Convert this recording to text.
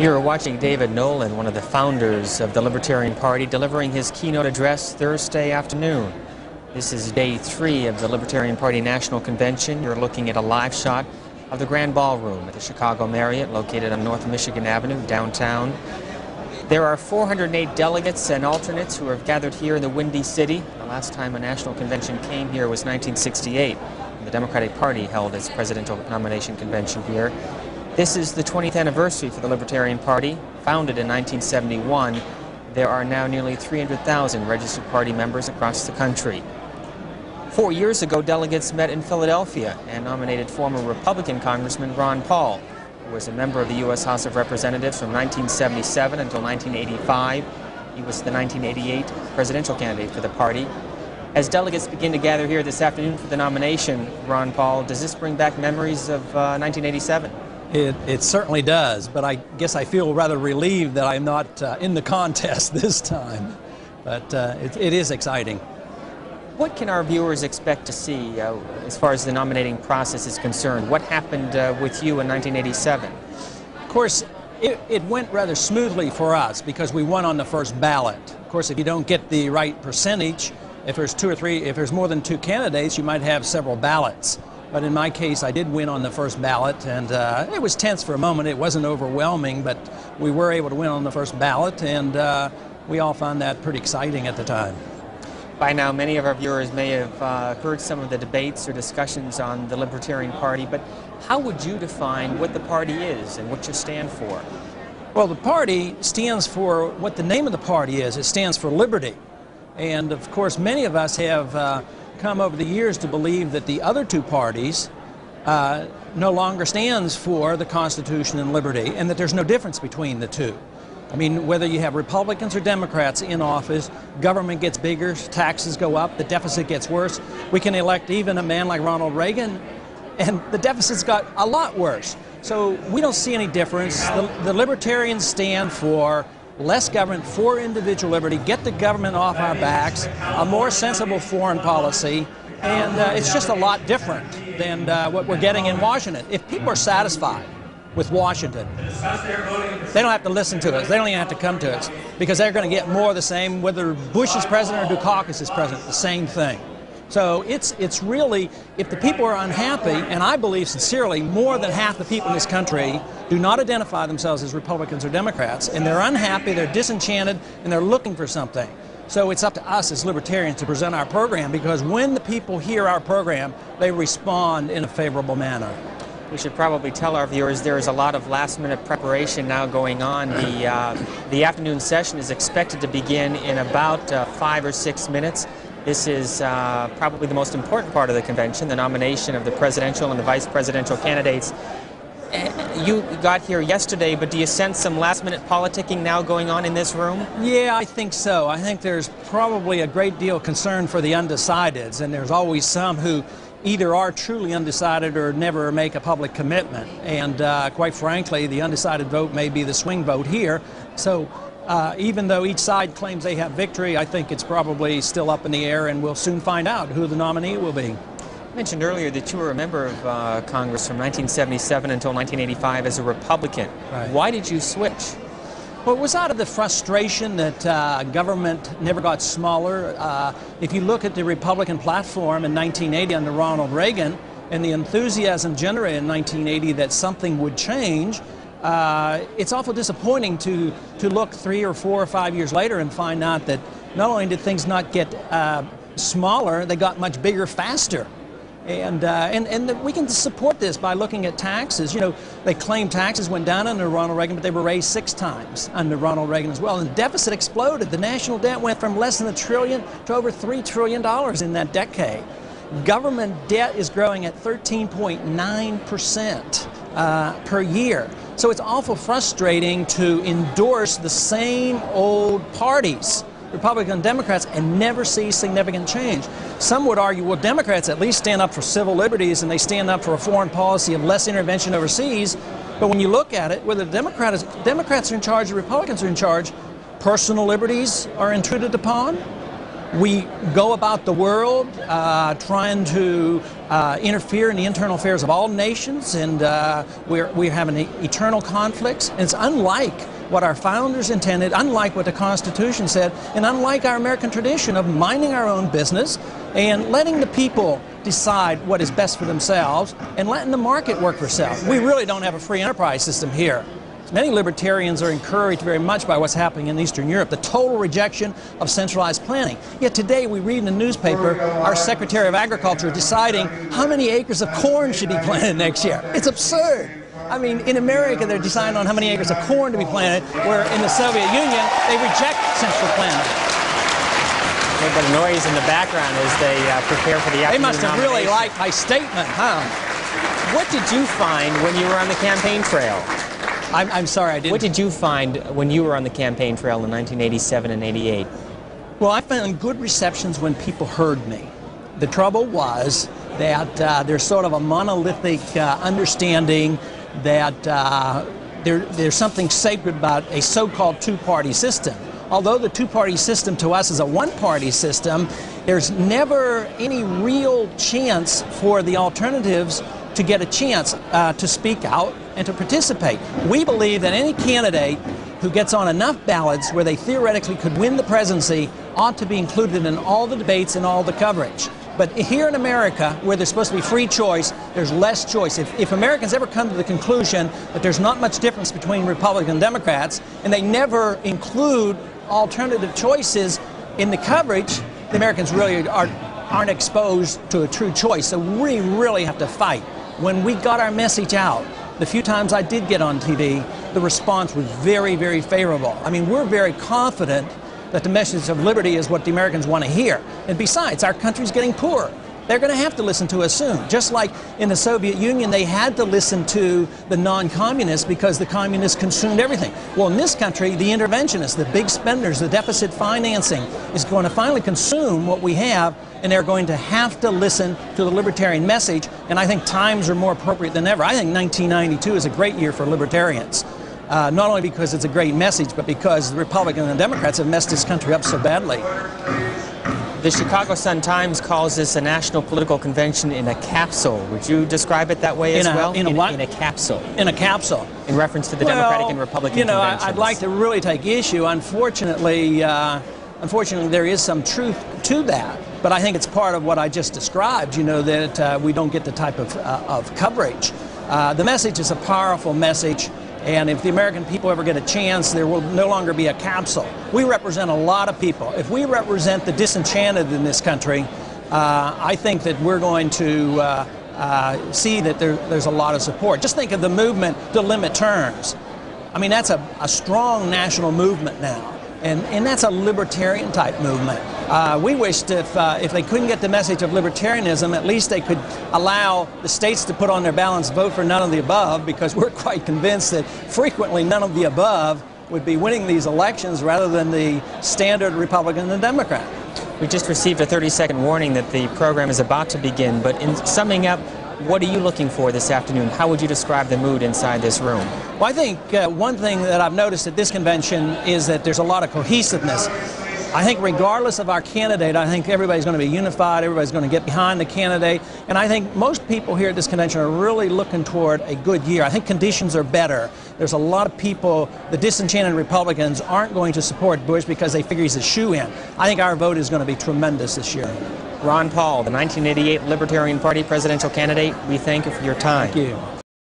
You're watching David Nolan, one of the founders of the Libertarian Party, delivering his keynote address Thursday afternoon. This is day 3 of the Libertarian Party National Convention. You're looking at a live shot of the Grand Ballroom at the Chicago Marriott, located on North Michigan Avenue, downtown. There are 408 delegates and alternates who have gathered here in the Windy City. The last time a national convention came here was 1968, when the Democratic Party held its presidential nomination convention here. This is the 20th anniversary for the Libertarian Party. Founded in 1971, there are now nearly 300,000 registered party members across the country. 4 years ago, delegates met in Philadelphia and nominated former Republican Congressman Ron Paul, who was a member of the U.S. House of Representatives from 1977 until 1985. He was the 1988 presidential candidate for the party. As delegates begin to gather here this afternoon for the nomination, Ron Paul, does this bring back memories of 1987? It certainly does, but I guess I feel rather relieved that I'm not in the contest this time. But it is exciting. What can our viewers expect to see as far as the nominating process is concerned? What happened with you in 1987? Of course, it went rather smoothly for us because we won on the first ballot. Of course, if you don't get the right percentage, if there's more than 2 candidates, you might have several ballots. But in my case, I did win on the first ballot, and it was tense for a moment. It wasn't overwhelming, but we were able to win on the first ballot, and we all found that pretty exciting at the time. By now, many of our viewers may have heard some of the debates or discussions on the Libertarian Party, but how would you define what the party is and what you stand for? Well, the party stands for what the name of the party is. It stands for liberty. And of course, many of us have come over the years to believe that the other 2 parties no longer stands for the Constitution and liberty, and that there's no difference between the 2. I mean, whether you have Republicans or Democrats in office, government gets bigger, taxes go up, the deficit gets worse. We can elect even a man like Ronald Reagan, and the deficit's got a lot worse. So we don't see any difference. The Libertarians stand for less government, for individual liberty, get the government off our backs, a more sensible foreign policy, and it's just a lot different than what we're getting in Washington. If people are satisfied with Washington, they don't have to listen to us. They don't even have to come to us, because they're going to get more of the same, whether Bush is president or Dukakis is president, the same thing. So it's really, if the people are unhappy, and I believe sincerely more than half the people in this country do not identify themselves as Republicans or Democrats, and they're unhappy, they're disenchanted, and they're looking for something. So it's up to us as Libertarians to present our program, because when the people hear our program, they respond in a favorable manner. We should probably tell our viewers there is a lot of last-minute preparation now going on. The afternoon session is expected to begin in about 5 or 6 minutes. This is probably the most important part of the convention, the nomination of the presidential and the vice presidential candidates. You got here yesterday, but do you sense some last-minute politicking now going on in this room? Yeah, I think so. I think there's probably a great deal of concern for the undecideds, and there's always some who either are truly undecided or never make a public commitment. And quite frankly, the undecided vote may be the swing vote here. So even though each side claims they have victory, I think it's probably still up in the air, and we'll soon find out who the nominee will be. You mentioned earlier that you were a member of Congress from 1977 until 1985 as a Republican. Right. Why did you switch? Well, it was out of the frustration that government never got smaller. If you look at the Republican platform in 1980 under Ronald Reagan, and the enthusiasm generated in 1980 that something would change, it's awful disappointing to look 3 or 4 or 5 years later and find out that not only did things not get smaller, they got much bigger faster. And we can support this by looking at taxes. You know, they claim taxes went down under Ronald Reagan, but they were raised 6 times under Ronald Reagan as well. And the deficit exploded. The national debt went from less than $1 trillion to over $3 trillion in that decade. Government debt is growing at 13.9% per year. So it's awful frustrating to endorse the same old parties, Republicans and Democrats, and never see significant change. Some would argue, well, Democrats at least stand up for civil liberties and they stand up for a foreign policy of less intervention overseas. But when you look at it, whether Democrats are in charge or Republicans are in charge, personal liberties are intruded upon. We go about the world trying to interfere in the internal affairs of all nations, and we're having eternal conflicts. And it's unlike what our founders intended, unlike what the Constitution said, and unlike our American tradition of minding our own business and letting the people decide what is best for themselves and letting the market work for itself. We really don't have a free enterprise system here. Many libertarians are encouraged very much by what's happening in Eastern Europe, the total rejection of centralized planning. Yet today we read in the newspaper our Secretary of Agriculture deciding how many acres of corn should be planted next year. It's absurd. I mean, in America they're deciding on how many acres of corn to be planted, where in the Soviet Union they reject central planning. Yeah, the noise in the background as they prepare for the afternoon. They must have really nomination. liked my statement, huh? What did you find when you were on the campaign trail? I'm sorry, I didn't. What did you find when you were on the campaign trail in 1987 and 88? Well, I found good receptions when people heard me. The trouble was that there's sort of a monolithic understanding that there's something sacred about a so-called two-party system. Although the two-party system to us is a one-party system, there's never any real chance for the alternatives to get a chance to speak out and to participate. We believe that any candidate who gets on enough ballots where they theoretically could win the presidency ought to be included in all the debates and all the coverage. But here in America, where there's supposed to be free choice, there's less choice. If Americans ever come to the conclusion that there's not much difference between Republicans and Democrats, and they never include alternative choices in the coverage, the Americans really aren't exposed to a true choice. So we really have to fight. When we got our message out, the few times I did get on TV, the response was very, very favorable. I mean, we're very confident that the message of liberty is what the Americans want to hear. And besides, our country's getting poorer. They're going to have to listen to us soon. Just like in the Soviet Union, they had to listen to the non-communists because the communists consumed everything. Well, in this country, the interventionists, the big spenders, the deficit financing is going to finally consume what we have, and they're going to have to listen to the libertarian message, and I think times are more appropriate than ever. I think 1992 is a great year for libertarians, not only because it's a great message, but because the Republicans and Democrats have messed this country up so badly. The Chicago Sun-Times calls this a national political convention in a capsule. Would you describe it that way as well? In a what? In a capsule. In a capsule. In reference to the Democratic and Republican conventions. I'd like to really take issue. Unfortunately, there is some truth to that. But I think it's part of what I just described, that we don't get the type of coverage. The message is a powerful message. And if the American people ever get a chance, there will no longer be a capsule. We represent a lot of people. If we represent the disenchanted in this country, I think that we're going to see that there's a lot of support. Just think of the movement to limit terms. I mean, that's a strong national movement now. And that's a libertarian type movement. We wished if they couldn't get the message of libertarianism, at least they could allow the states to put on their balanced vote for none of the above, because we're quite convinced that frequently none of the above would be winning these elections rather than the standard Republican and Democrat. We just received a 30-second warning that the program is about to begin, but in summing up, what are you looking for this afternoon? How would you describe the mood inside this room? Well, I think one thing that I've noticed at this convention is that there's a lot of cohesiveness. I think regardless of our candidate, I think everybody's going to be unified, everybody's going to get behind the candidate, and I think most people here at this convention are really looking toward a good year. I think conditions are better. There's a lot of people, the disenchanted Republicans aren't going to support Bush because they figure he's a shoo-in. I think our vote is going to be tremendous this year. Ron Paul, the 1988 Libertarian Party presidential candidate, we thank you for your time. Thank you.